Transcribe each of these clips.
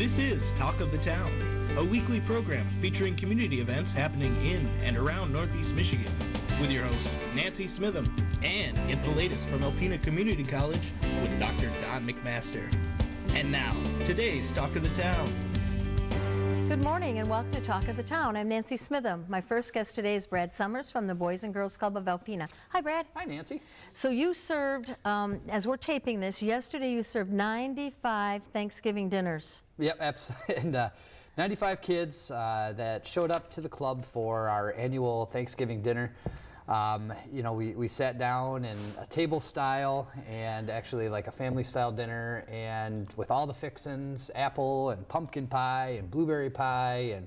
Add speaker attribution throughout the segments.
Speaker 1: This is Talk of the Town, a weekly program featuring community events happening in and around Northeast Michigan, with your host, Nancy Smitham, and get the latest from Alpena Community College with Dr. Don McMaster. And now, today's Talk of the Town.
Speaker 2: Good morning and welcome to Talk of the Town. I'm Nancy Smitham. My first guest today is Brad Summers from the Boys and Girls Club of Alpena. Hi, Brad.
Speaker 3: Hi, Nancy.
Speaker 2: So you served, as we're taping this, yesterday you served 95 Thanksgiving dinners.
Speaker 3: Yep, absolutely. And 95 kids that showed up to the club for our annual Thanksgiving dinner. You know, we sat down in a table style and actually like a family style dinner, and with all the fixins, apple and pumpkin pie and blueberry pie,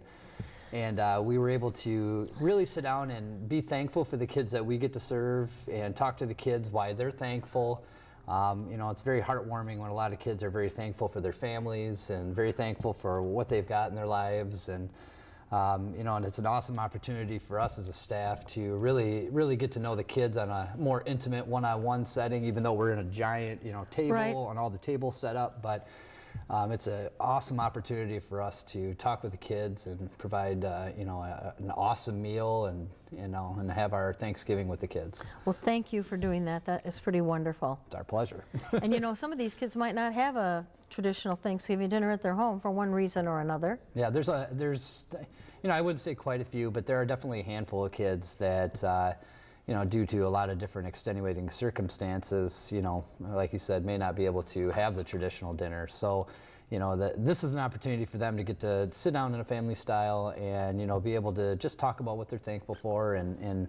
Speaker 3: and we were able to really sit down and be thankful for the kids that we get to serve and talk to the kids why they're thankful. You know, it's very heartwarming when a lot of kids are very thankful for their families and very thankful for what they've got in their lives. And you know, and it's an awesome opportunity for us as a staff to really get to know the kids on a more intimate one-on-one setting, even though we're in a giant, you know, table
Speaker 2: Right.
Speaker 3: and all the tables set up. But it's an awesome opportunity for us to talk with the kids and provide, you know, an awesome meal and, you know, and have our Thanksgiving with the kids.
Speaker 2: Well, thank you for doing that. That is pretty wonderful.
Speaker 3: It's our pleasure.
Speaker 2: And you know, some of these kids might not have a traditional Thanksgiving dinner at their home for one reason or another.
Speaker 3: Yeah, there's, you know, I wouldn't say quite a few, but there are definitely a handful of kids that, you know, due to a lot of different extenuating circumstances, you know, like you said, may not be able to have the traditional dinner. So, you know, this is an opportunity for them to get to sit down in a family style and, you know, be able to just talk about what they're thankful for and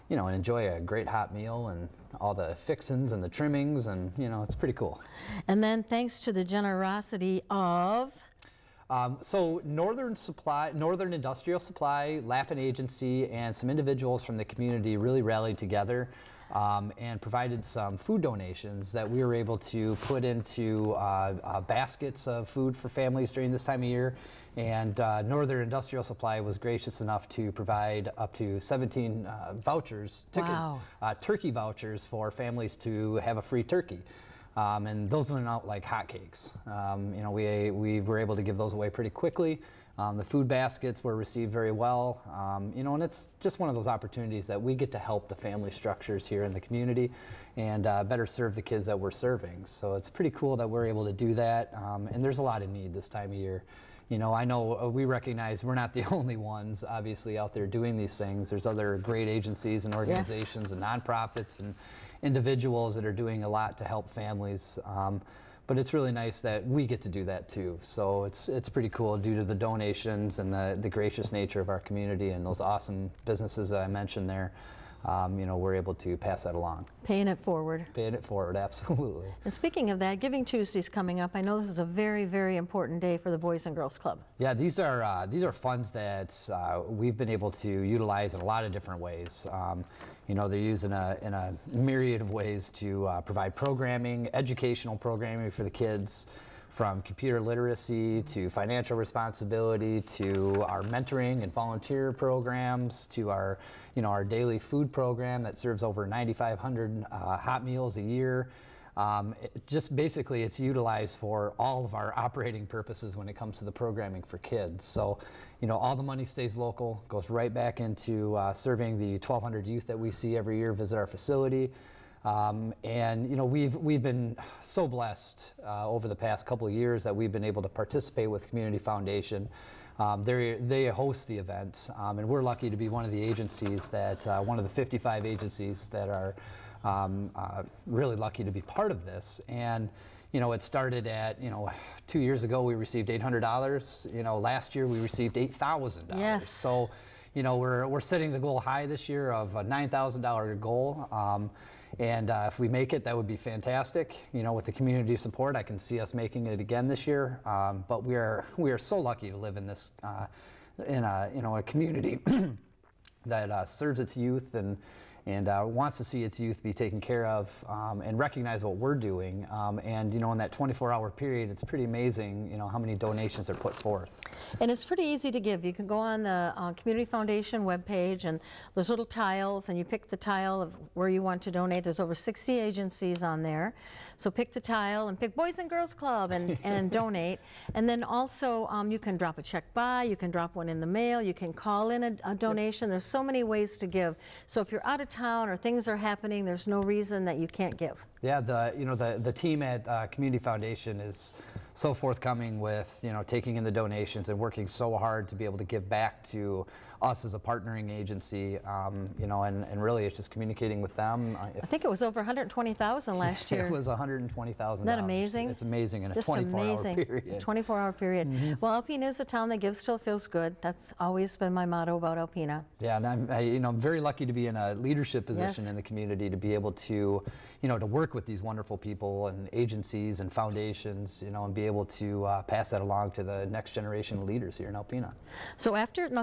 Speaker 3: you know, and enjoy a great hot meal and all the fixins and the trimmings, and, you know, it's pretty cool.
Speaker 2: And then thanks to the generosity of...
Speaker 3: So Northern Industrial Supply, Lappin Agency, and some individuals from the community really rallied together and provided some food donations that we were able to put into baskets of food for families during this time of year. And Northern Industrial Supply was gracious enough to provide up to 17 vouchers,
Speaker 2: Wow.
Speaker 3: turkey vouchers for families to have a free turkey. And those went out like hotcakes. You know, we were able to give those away pretty quickly. The food baskets were received very well. You know, and it's just one of those opportunities that we get to help the family structures here in the community and better serve the kids that we're serving. So it's pretty cool that we're able to do that. And there's a lot of need this time of year. You know, I know we recognize we're not the only ones, obviously, out there doing these things. There's other great agencies and organizations and nonprofits and individuals that are doing a lot to help families. But it's really nice that we get to do that too. So it's pretty cool due to the donations and the gracious nature of our community and those awesome businesses that I mentioned there. You know, we're able to pass that along.
Speaker 2: Paying it forward.
Speaker 3: Paying it forward, absolutely.
Speaker 2: And speaking of that, Giving Tuesday's coming up. I know this is a very, very important day for the Boys and Girls Club.
Speaker 3: Yeah, these are funds that we've been able to utilize in a lot of different ways. You know, they're used in a myriad of ways to provide programming, educational programming for the kids, from computer literacy to financial responsibility to our mentoring and volunteer programs to our, you know, our daily food program that serves over 9,500 hot meals a year. Just basically it's utilized for all of our operating purposes when it comes to the programming for kids. So, you know, all the money stays local, goes right back into serving the 1,200 youth that we see every year visit our facility. And you know, we've been so blessed over the past couple of years that we've been able to participate with Community Foundation. They host the event, and we're lucky to be one of the agencies that one of the 55 agencies that are really lucky to be part of this. And you know, it started at, you know, 2 years ago we received $800. You know, last year we received $8,000.
Speaker 2: Yes.
Speaker 3: So, you know, we're setting the goal high this year of a $9,000 goal. And if we make it, that would be fantastic. You know, with the community support, I can see us making it again this year. But we are so lucky to live in this, in a, you know, a community that serves its youth and wants to see its youth be taken care of and recognize what we're doing. And, you know, in that 24-hour period, it's pretty amazing, you know, how many donations are put forth.
Speaker 2: And it's pretty easy to give. You can go on the Community Foundation webpage, and there's little tiles, and you pick the tile of where you want to donate. There's over 60 agencies on there. So pick the tile and pick Boys and Girls Club and donate. And then also you can drop a check by, you can drop one in the mail, you can call in a donation. There's so many ways to give. So if you're out of town or things are happening, there's no reason that you can't give.
Speaker 3: Yeah, the team at Community Foundation is so forthcoming with taking in the donations and working so hard to be able to give back to us as a partnering agency, and really it's just communicating with them.
Speaker 2: I think it was over 120,000 last year.
Speaker 3: It was 120,000.
Speaker 2: Isn't that amazing?
Speaker 3: It's amazing in
Speaker 2: just
Speaker 3: a 24-hour period.
Speaker 2: A 24-hour period. Well, Alpena is a town that gives till feels good. That's always been my motto about Alpena.
Speaker 3: Yeah, and I'm very lucky to be in a leadership position in the community to be able to, to work with these wonderful people and agencies and foundations, and be able to pass that along to the next generation of leaders here in Alpena.
Speaker 2: So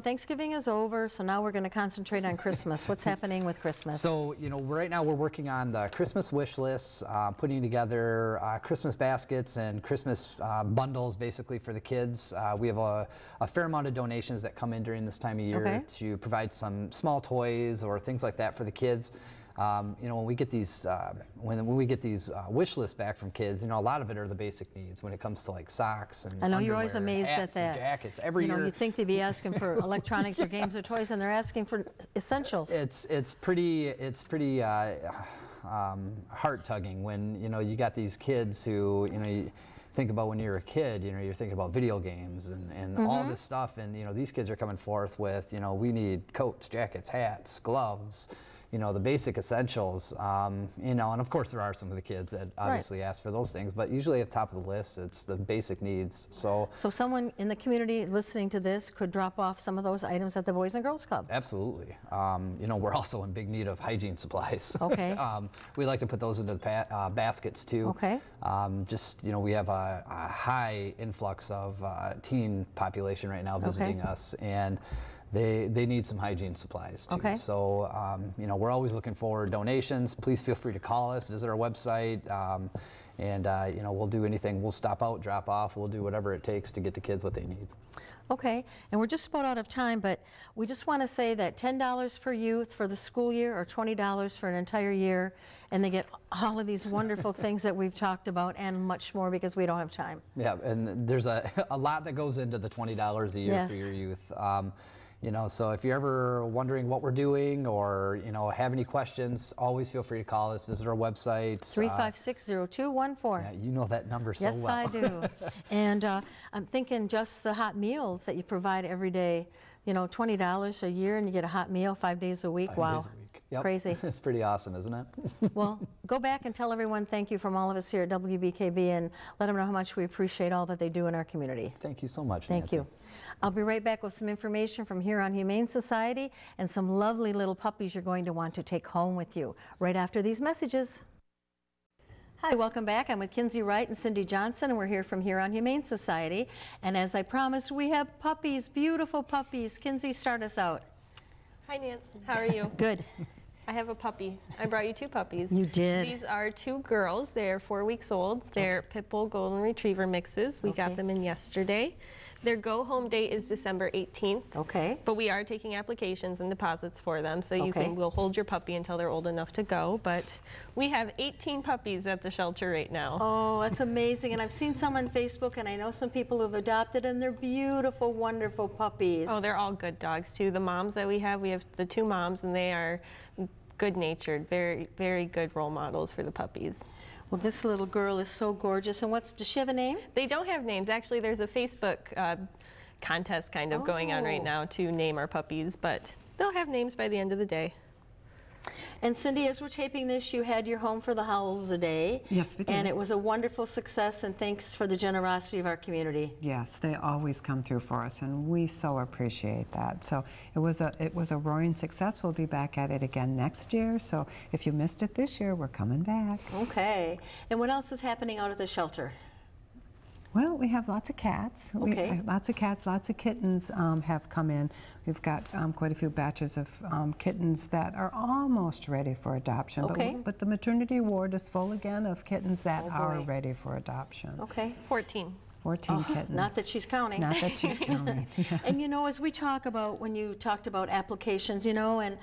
Speaker 2: Thanksgiving is over, so now we're going to concentrate on Christmas. What's happening with Christmas?
Speaker 3: So, right now we're working on the Christmas wish lists, putting together Christmas baskets and Christmas bundles basically for the kids. We have a fair amount of donations that come in during this time of year to provide some small toys or things like that for the kids. When we get these when we get these wish lists back from kids, a lot of it are the basic needs when it comes to like socks and
Speaker 2: I know you're always amazed
Speaker 3: hats
Speaker 2: at that.
Speaker 3: And jackets every year.
Speaker 2: You think they'd be asking for electronics or games or toys, and they're asking for essentials.
Speaker 3: It's pretty heart tugging when you got these kids who you think about when you're a kid, you're thinking about video games and all this stuff, and these kids are coming forth with we need coats, jackets, hats, gloves. The basic essentials, and of course there are some of the kids that obviously ask for those things, but usually at the top of the list, it's the basic needs. So
Speaker 2: someone in the community listening to this could drop off some of those items at the Boys and Girls Club.
Speaker 3: Absolutely. We're also in big need of hygiene supplies.
Speaker 2: Okay.
Speaker 3: We like to put those into the baskets too.
Speaker 2: Okay.
Speaker 3: We have a high influx of teen population right now visiting us, and they need some hygiene supplies too.
Speaker 2: Okay.
Speaker 3: So, we're always looking for donations. Please feel free to call us, visit our website, and we'll do anything. We'll stop out, drop off. We'll do whatever it takes to get the kids what they need.
Speaker 2: Okay, and we're just about out of time, but we just want to say that $10 per youth for the school year or $20 for an entire year, and they get all of these wonderful things that we've talked about and much more because we don't have time.
Speaker 3: Yeah, and there's a lot that goes into the $20 a year for your youth. So if you're ever wondering what we're doing or, have any questions, always feel free to call us, visit our website.
Speaker 2: 356-0214.
Speaker 3: Yeah, you know that number so well.
Speaker 2: Yes, I do. And I'm thinking just the hot meals that you provide every day, $20 a year and you get a hot meal 5 days a week.
Speaker 3: 5 days a week. Yep.
Speaker 2: Crazy.
Speaker 3: It's pretty awesome, isn't it?
Speaker 2: Well, go back and tell everyone thank you from all of us here at WBKB and let them know how much we appreciate all that they do in our community.
Speaker 3: Thank you so much,
Speaker 2: Thank
Speaker 3: Nancy.
Speaker 2: you. I'll be right back with some information from Huron Humane Society and some lovely little puppies you're going to want to take home with you right after these messages. Hi, welcome back. I'm with Kinsey Wright and Cindy Johnson, and we're here from Huron Humane Society. And as I promised, we have puppies, beautiful puppies. Kinsey, start us out.
Speaker 4: Hi, Nancy. How are you?
Speaker 2: Good.
Speaker 4: I have a puppy. I brought you 2 puppies.
Speaker 2: You did.
Speaker 4: These are 2 girls. They're 4 weeks old. They're Pit Bull Golden Retriever mixes. We got them in yesterday. Their go-home date is December 18th.
Speaker 2: Okay.
Speaker 4: But we are taking applications and deposits for them, so we'll hold your puppy until they're old enough to go. But we have 18 puppies at the shelter right now.
Speaker 2: Oh, that's amazing. And I've seen some on Facebook, and I know some people who've adopted, and they're beautiful, wonderful puppies.
Speaker 4: Oh, they're all good dogs, too. The moms that we have the 2 moms, and they are good-natured, very, very good role models for the puppies.
Speaker 2: Well, this little girl is so gorgeous. And does she have a name?
Speaker 4: They don't have names. Actually, there's a Facebook contest kind of going on right now to name our puppies, but they'll have names by the end of the day.
Speaker 2: And Cindy, as we're taping this, you had your Home for the Howls a day.
Speaker 5: Yes, we did.
Speaker 2: And it was a wonderful success, and thanks for the generosity of our community.
Speaker 5: Yes, they always come through for us, and we so appreciate that. So it was a roaring success. We'll be back at it again next year. So if you missed it this year, we're coming back.
Speaker 2: Okay. And what else is happening out at the shelter?
Speaker 5: Well, we have lots of cats.
Speaker 2: Okay.
Speaker 5: Lots of cats, lots of kittens have come in. We've got quite a few batches of kittens that are almost ready for adoption.
Speaker 2: Okay.
Speaker 5: But the maternity ward is full again of kittens that are ready for adoption.
Speaker 2: Okay.
Speaker 4: 14.
Speaker 5: 14 kittens.
Speaker 2: Not that she's counting.
Speaker 5: Not that she's counting. Yeah.
Speaker 2: And as we talk about, when you talked about applications, and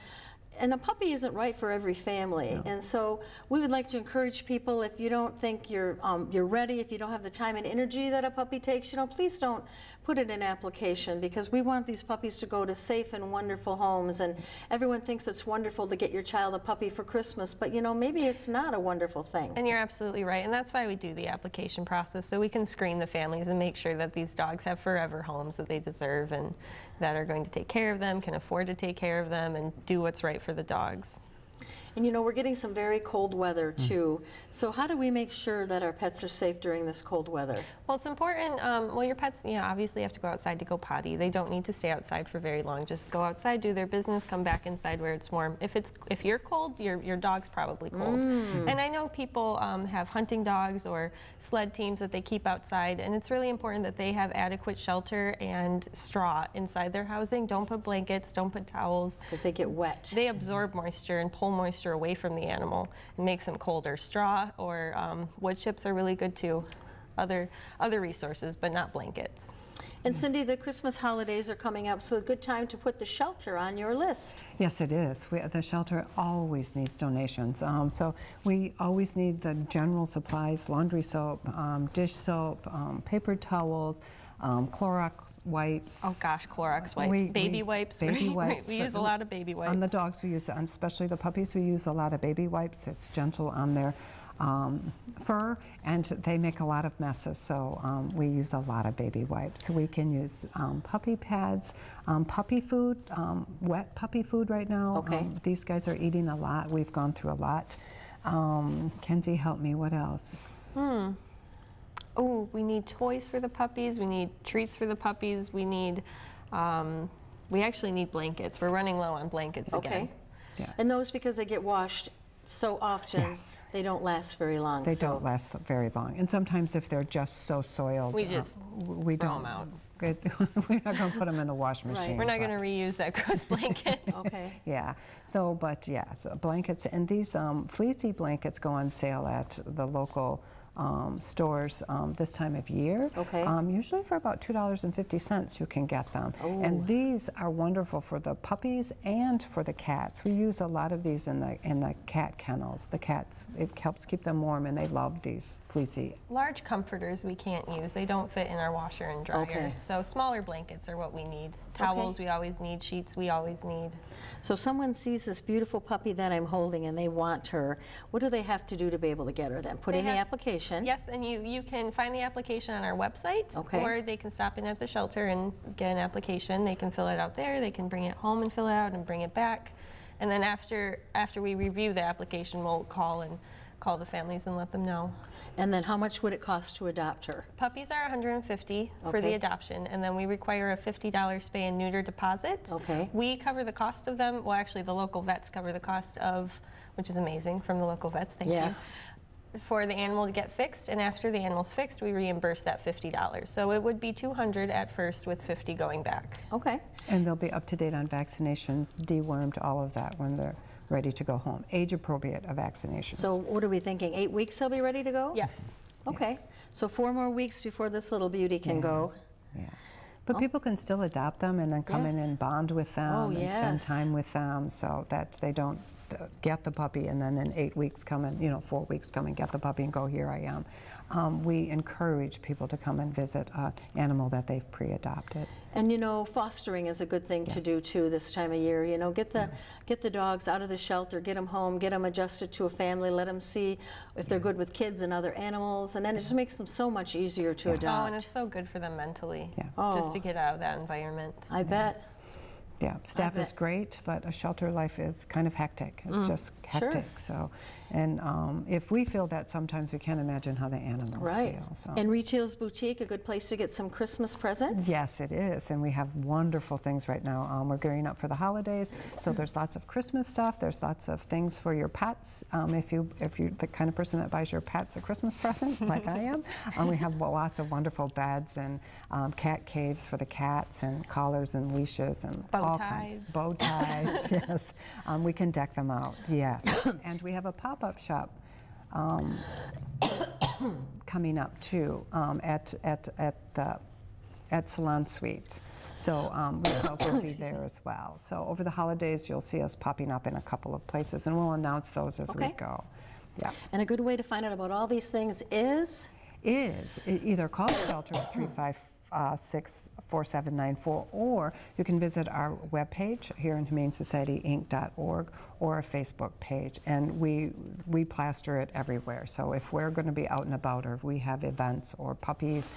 Speaker 2: And a puppy isn't right for every family, and so we would like to encourage people, if you don't think you're ready, if you don't have the time and energy that a puppy takes, please don't put it in application, because we want these puppies to go to safe and wonderful homes. And everyone thinks it's wonderful to get your child a puppy for Christmas, but maybe it's not a wonderful thing.
Speaker 4: And you're absolutely right, and that's why we do the application process, so we can screen the families and make sure that these dogs have forever homes that they deserve and that are going to take care of them, can afford to take care of them, and do what's right for the dogs.
Speaker 2: And we're getting some very cold weather too. So how do we make sure that our pets are safe during this cold weather?
Speaker 4: Well, it's important, well, your pets, obviously have to go outside to go potty. They don't need to stay outside for very long. Just go outside, do their business, come back inside where it's warm. If you're cold, your dog's probably cold. And I know people have hunting dogs or sled teams that they keep outside, and it's really important that they have adequate shelter and straw inside their housing. Don't put blankets, don't put towels.
Speaker 2: Because they get wet.
Speaker 4: They absorb moisture and pull moisture away from the animal and makes them colder. Straw or wood chips are really good too. Other resources, but not blankets.
Speaker 2: And Cindy, the Christmas holidays are coming up, so a good time to put the shelter on your list.
Speaker 5: Yes, it is. The shelter always needs donations. So we always need the general supplies: laundry soap, dish soap, paper towels, Clorox wipes.
Speaker 4: Oh gosh, Clorox wipes, baby wipes.
Speaker 5: Baby wipes.
Speaker 4: We use a lot of baby wipes.
Speaker 5: On the dogs, we use, especially the puppies, we use a lot of baby wipes. It's gentle on their fur, and they make a lot of messes, so we use a lot of baby wipes. We can use puppy pads, puppy food, wet puppy food right now.
Speaker 2: Okay.
Speaker 5: These guys are eating a lot. We've gone through a lot. Kenzie, help me, what else?
Speaker 4: Oh, we need toys for the puppies, we need treats for the puppies, we need, we actually need blankets. We're running low on blankets again.
Speaker 2: Okay.
Speaker 5: Yeah.
Speaker 2: And those, because they get washed so often,
Speaker 5: Yes.
Speaker 2: they don't last very long.
Speaker 5: They don't last very long. And sometimes if they're just so soiled,
Speaker 4: We just
Speaker 5: we
Speaker 4: throw
Speaker 5: don't.
Speaker 4: 'em out.
Speaker 5: We're not going to put them in the wash machine.
Speaker 4: We're not
Speaker 5: but-
Speaker 4: going to reuse that gross blanket.
Speaker 2: Okay.
Speaker 5: Yeah, so blankets, and these fleecy blankets go on sale at the local stores this time of year.
Speaker 2: Okay.
Speaker 5: Usually for about $2.50 you can get them. And these are wonderful for the puppies and for the cats. We use a lot of these in the cat kennels. The cats, it helps keep them warm, and they love these fleecy.
Speaker 4: Large comforters we can't use. They don't fit in our washer and dryer.
Speaker 2: Okay.
Speaker 4: So smaller blankets are what we need. Towels we always need, sheets we always need.
Speaker 2: So someone sees this beautiful puppy that I'm holding and they want her. What do they have to do to be able to get her then? Put
Speaker 4: They
Speaker 2: in the
Speaker 4: have-
Speaker 2: application.
Speaker 4: Yes, and you can find the application on our website,
Speaker 2: Okay.
Speaker 4: or they can stop in at the shelter and get an application. They can fill it out there, they can bring it home and fill it out and bring it back. And then after we review the application, we'll call the families and let them know.
Speaker 2: And then how much would it cost to adopt her?
Speaker 4: Puppies are $150 for the
Speaker 2: Okay.
Speaker 4: adoption, and then we require a $50 spay and neuter deposit.
Speaker 2: Okay.
Speaker 4: We cover the cost of them. Well, actually, the local vets cover the cost of, which is amazing from the local vets. Thank
Speaker 2: Yes.
Speaker 4: you. For the animal to get fixed, and after the animal's fixed, we reimburse that $50. So it would be $200 at first, with $50 going back.
Speaker 2: Okay.
Speaker 5: And they'll be up to date on vaccinations, dewormed, all of that when they're ready to go home. Age appropriate vaccinations.
Speaker 2: So what are we thinking? 8 weeks they'll be ready to go?
Speaker 4: Yes.
Speaker 2: Okay. So 4 more weeks before this little beauty can go.
Speaker 5: Yeah. But people can still adopt them and then come in
Speaker 2: Yes.
Speaker 5: and bond with them
Speaker 2: Oh,
Speaker 5: and spend
Speaker 2: yes.
Speaker 5: time with them, so that they don't get the puppy and then in 8 weeks come and, 4 weeks come and get the puppy and go, here I am. We encourage people to come and visit an animal that they've pre-adopted.
Speaker 2: And fostering is a good thing to
Speaker 5: Yes.
Speaker 2: do too this time of year. Get the dogs out of the shelter, get them home, get them adjusted to a family, let them see if they're good with kids and other animals, and then it just makes them so much easier to adopt.
Speaker 4: Oh, and it's so good for them mentally,
Speaker 5: Yeah.
Speaker 4: just
Speaker 2: Oh.
Speaker 4: to get out of that environment.
Speaker 2: I bet.
Speaker 5: Yeah, staff is
Speaker 2: bet.
Speaker 5: great, but a shelter life is kind of hectic. It's just
Speaker 2: Sure.
Speaker 5: hectic. So, and if we feel that, sometimes we can't imagine how the animals
Speaker 2: Right.
Speaker 5: feel. So.
Speaker 2: And Retail's Boutique, a good place to get some Christmas presents?
Speaker 5: Yes, it is, and we have wonderful things right now. We're gearing up for the holidays, so there's lots of Christmas stuff. There's lots of things for your pets. If you're the kind of person that buys your pets a Christmas present, like I am, we have lots of wonderful beds and cat caves for the cats, and collars and leashes and
Speaker 4: Bow
Speaker 5: all
Speaker 4: ties.
Speaker 5: kinds. Bow ties, yes. We can deck them out, yes. And we have a pop-up shop coming up too at Salon Suites. So results will be there as well. So over the holidays, you'll see us popping up in a couple of places, and we'll announce those as we
Speaker 2: Okay.
Speaker 5: go. Yeah.
Speaker 2: And a good way to find out about all these things is?
Speaker 5: Either call the shelter at 356-4794, or you can visit our webpage here in humanesociety.inc.org or a Facebook page, and we plaster it everywhere. So if we're going to be out and about, or if we have events or puppies,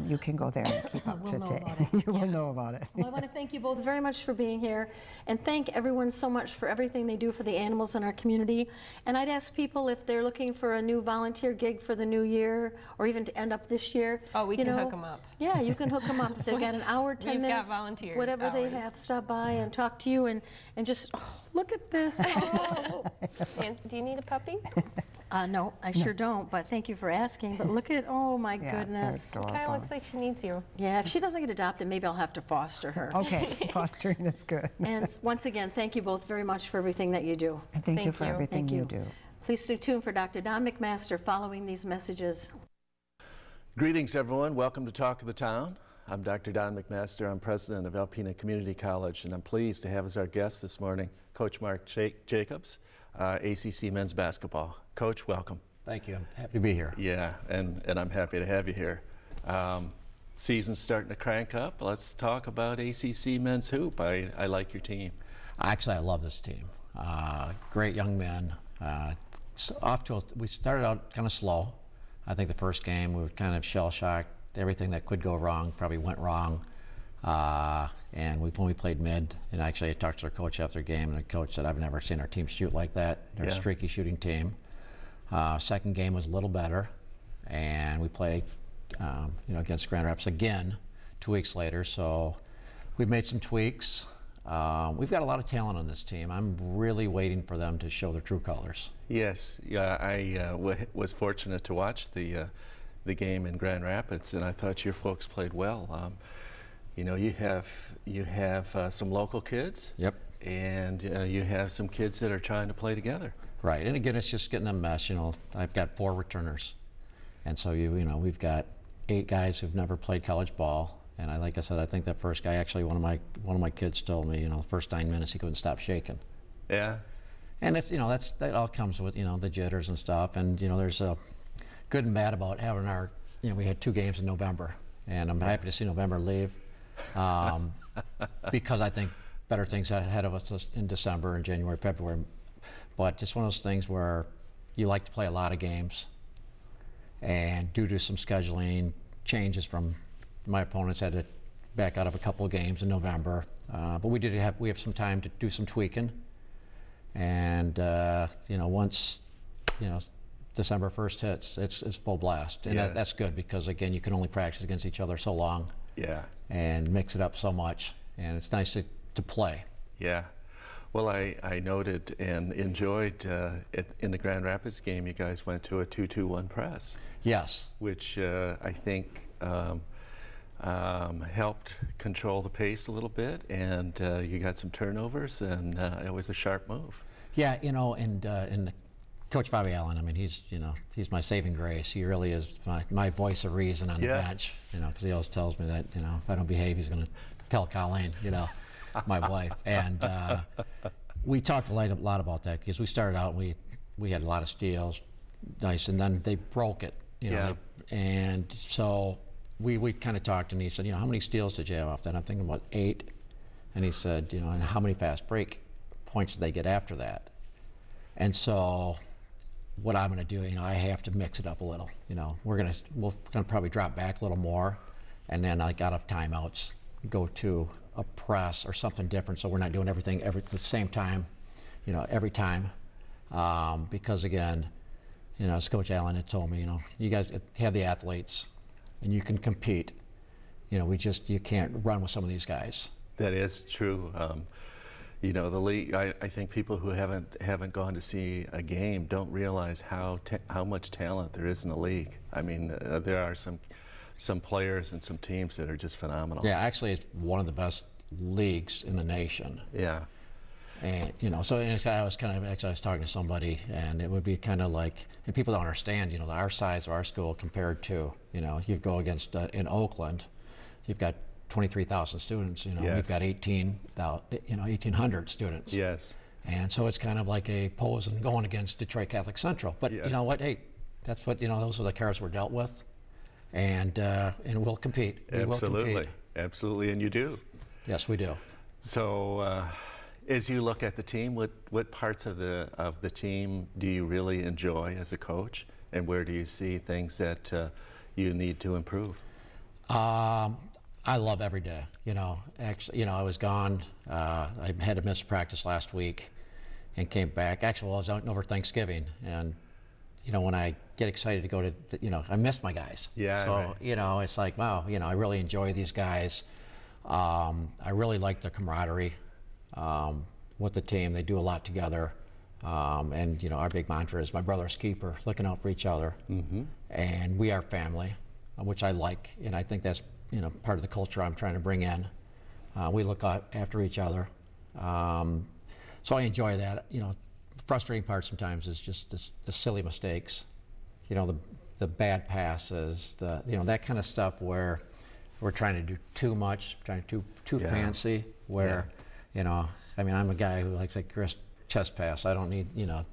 Speaker 5: you can go there and keep up to
Speaker 2: We'll know
Speaker 5: date.
Speaker 2: about it.
Speaker 5: You will know about it.
Speaker 2: Well, I want to thank you both very much for being here, and thank everyone so much for everything they do for the animals in our community. And I'd ask people if they're looking for a new volunteer gig for the new year, or even to end up this year.
Speaker 4: Oh, we
Speaker 2: you
Speaker 4: can
Speaker 2: know,
Speaker 4: hook them up.
Speaker 2: Yeah, you can hook them up. If they've got an hour, 10
Speaker 4: We've got
Speaker 2: minutes,
Speaker 4: volunteer
Speaker 2: whatever they
Speaker 4: hours.
Speaker 2: have, stop by and talk to you and just, oh, look at this. Oh.
Speaker 4: And do you need a puppy?
Speaker 2: No, I sure don't, but thank you for asking. But look at, oh my
Speaker 5: Yeah, they're
Speaker 2: goodness.
Speaker 5: adorable.
Speaker 4: Kind of looks like she needs you.
Speaker 2: Yeah, if she doesn't get adopted, maybe I'll have to foster her.
Speaker 5: Okay, fostering is good.
Speaker 2: And once again, thank you both very much for everything that you do.
Speaker 5: And thank you
Speaker 4: Thank
Speaker 5: for
Speaker 4: you.
Speaker 5: everything
Speaker 2: Thank
Speaker 5: you do.
Speaker 2: Please stay tuned for Dr. Don McMaster following these messages.
Speaker 6: Greetings, everyone. Welcome to Talk of the Town. I'm Dr. Don McMaster. I'm president of Alpena Community College, and I'm pleased to have as our guest this morning Coach Mark Jacobs, ACC men's basketball. Coach, welcome.
Speaker 7: Thank you. I'm happy to be here.
Speaker 6: Yeah, and I'm happy to have you here. Season's starting to crank up. Let's talk about ACC men's hoop. I like your team.
Speaker 7: Actually, I love this team. Great young men. We started out kind of slow. I think the first game we were kind of shell-shocked. Everything that could go wrong probably went wrong. And when we played mid, and actually I talked to our coach after the game, and the coach said, I've never seen our team shoot like that. They're a streaky shooting team. Second game was a little better, and we played against Grand Rapids again 2 weeks later. So we've made some tweaks. We've got a lot of talent on this team. I'm really waiting for them to show their true colors.
Speaker 6: Yes, yeah, I was fortunate to watch the game in Grand Rapids, and I thought your folks played well. You know, you have some local kids.
Speaker 7: Yep.
Speaker 6: And you have some kids that are trying to play together.
Speaker 7: Right, and again, it's just getting them mesh. You know, I've got 4 returners, and so we've got 8 guys who've never played college ball. And like I said, I think that first guy, actually, one of my kids told me, the first 9 minutes he couldn't stop shaking.
Speaker 6: Yeah.
Speaker 7: And it's that all comes with the jitters and stuff. And there's a good and bad about having our we had 2 games in November, and I'm happy to see November leave because I think better things ahead of us in December and January, February. But just one of those things where you like to play a lot of games, and due to some scheduling changes from my opponents, had to back out of a couple of games in November. But we have some time to do some tweaking, and once December 1st hits, it's full blast, and
Speaker 6: Yes.
Speaker 7: that's good because again you can only practice against each other so long.
Speaker 6: Yeah.
Speaker 7: And mix it up so much, and it's nice to play.
Speaker 6: Yeah. Well, I noted and enjoyed in the Grand Rapids game, you guys went to a 2-2-1 press.
Speaker 7: Yes.
Speaker 6: Which I think helped control the pace a little bit, and you got some turnovers, and it was a sharp move.
Speaker 7: Yeah, and Coach Bobby Allen, I mean, he's my saving grace. He really is my voice of reason on the bench, because he always tells me that, if I don't behave, he's going to tell Colleen, my wife. And we talked a lot about that because we started out, we had a lot of steals, nice, and then they broke it, and so we kind of talked, and he said, how many steals did you have off that? I'm thinking about 8, and he said, and how many fast break points did they get after that? And so what I'm going to do, I have to mix it up a little. We're going to probably drop back a little more, and then out of timeouts, go to a press or something different, so we're not doing everything at the same time, every time, because again, as Coach Allen had told me, you guys have the athletes, and you can compete. You can't run with some of these guys.
Speaker 6: That is true. The league, I think people who haven't gone to see a game don't realize how much talent there is in the league. I mean, there are some players and some teams that are just phenomenal.
Speaker 7: Yeah, actually, it's one of the best leagues in the nation.
Speaker 6: Yeah.
Speaker 7: And I was talking to somebody, and it would be kind of like, and people don't understand, our size of our school compared to, you go against in Oakland, you've got 23,000 students. You know,
Speaker 6: Yes.
Speaker 7: we've got 1,800 students.
Speaker 6: Yes.
Speaker 7: And so it's kind of like a pose and going against Detroit Catholic Central. But
Speaker 6: Yeah.
Speaker 7: you know what? Hey, that's what, you know, those are the cards we're dealt with. And we'll compete. We will
Speaker 6: Absolutely.
Speaker 7: compete.
Speaker 6: Absolutely, and you do.
Speaker 7: Yes, we do.
Speaker 6: So, as you look at the team, what parts of the team do you really enjoy as a coach, and where do you see things that you need to improve?
Speaker 7: I love every day. You know, actually, you know, I was gone. I had to miss practice last week, and came back. Actually, I was out over Thanksgiving, and you know, when I get excited to go to, you know, I miss my guys.
Speaker 6: Yeah.
Speaker 7: So
Speaker 6: Right.
Speaker 7: you know, it's like, wow, you know, I really enjoy these guys. I really like the camaraderie with the team. They do a lot together, and you know, our big mantra is "My brother's keeper," looking out for each other, and we are family, which I like, and I think that's, you know, part of the culture I'm trying to bring in. We look out after each other, so I enjoy that. You know, frustrating part sometimes is just the silly mistakes, you know, the bad passes, you know, that kind of stuff where we're trying to do too much, trying to do too
Speaker 6: Yeah.
Speaker 7: fancy. Where, you know, I mean, I'm a guy who likes a crisp chest pass. I don't need, you know,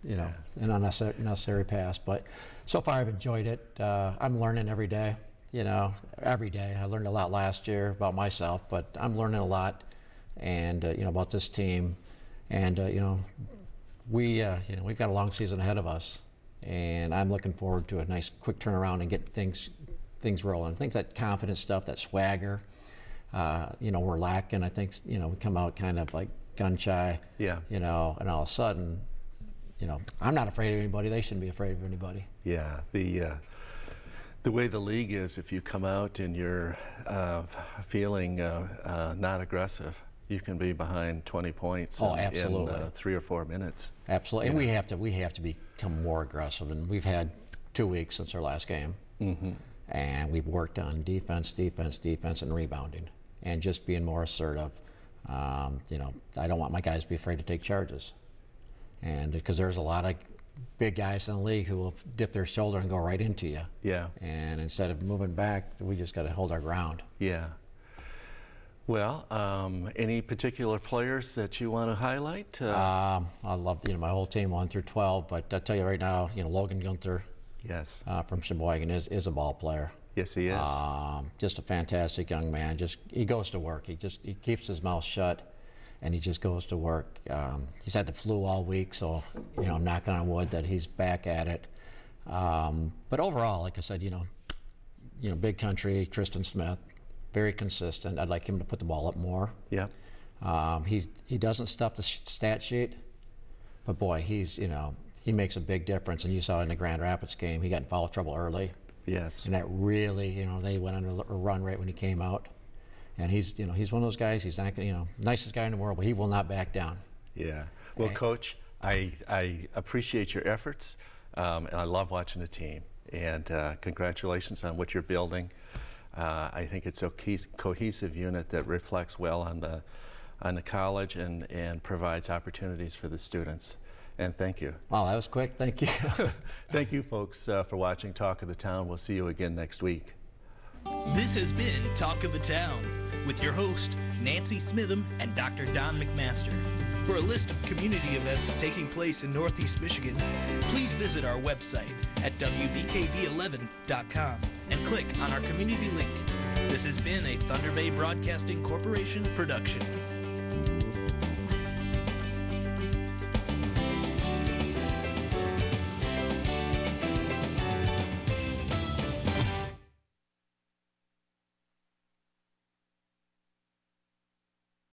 Speaker 7: an unnecessary pass. But so far, I've enjoyed it. I'm learning every day. You know, every day. I learned a lot last year about myself, but I'm learning a lot, and you know, about this team, and you know, you know, we've got a long season ahead of us, and I'm looking forward to a nice, quick turnaround and get things rolling. Things, that confidence stuff, that swagger. You know, we're lacking. I think, you know, we come out kind of like gun shy.
Speaker 6: Yeah.
Speaker 7: You know, and all of a sudden, you know, I'm not afraid of anybody. They shouldn't be afraid of anybody.
Speaker 6: Yeah. The way the league is, if you come out and you're feeling not aggressive, you can be behind 20 points
Speaker 7: Oh,
Speaker 6: in
Speaker 7: absolutely.
Speaker 6: 3 or 4 minutes.
Speaker 7: Absolutely, and we have to become more aggressive. And we've had 2 weeks since our last game, and we've worked on defense, and rebounding, and just being more assertive. You know, I don't want my guys to be afraid to take charges, and because there's a lot of big guys in the league who will dip their shoulder and go right into you.
Speaker 6: Yeah.
Speaker 7: And instead of moving back, we just got to hold our ground.
Speaker 6: Yeah. Well, any particular players that you want to highlight?
Speaker 7: I love, you know, my whole team 1 through 12, but I'll tell you right now, you know, Logan Gunther
Speaker 6: Yes.
Speaker 7: from Sheboygan is a ball player.
Speaker 6: Yes, he is.
Speaker 7: Just a fantastic young man. He goes to work. He keeps his mouth shut, and he just goes to work. He's had the flu all week, so, you know, I'm knocking on wood that he's back at it. But overall, like I said, you know, big country, Tristan Smith, very consistent. I'd like him to put the ball up more.
Speaker 6: Yeah.
Speaker 7: He doesn't stuff the stat sheet, but boy, you know, he makes a big difference. And you saw in the Grand Rapids game, he got in foul trouble early.
Speaker 6: Yes.
Speaker 7: And that really, you know, they went on a run right when he came out. And he's, you know, he's one of those guys. He's not, you know, nicest guy in the world, but he will not back down.
Speaker 6: Yeah. Well, Coach, I appreciate your efforts, and I love watching the team. And congratulations on what you're building. I think it's a cohesive unit that reflects well on the college and provides opportunities for the students. And thank you.
Speaker 7: Wow, that was quick. Thank you.
Speaker 6: Thank you, folks, for watching Talk of the Town. We'll see you again next week.
Speaker 1: This has been Talk of the Town with your host, Nancy Smitham and Dr. Don McMaster. For a list of community events taking place in Northeast Michigan, please visit our website at wbkb11.com and click on our community link. This has been a Thunder Bay Broadcasting Corporation production.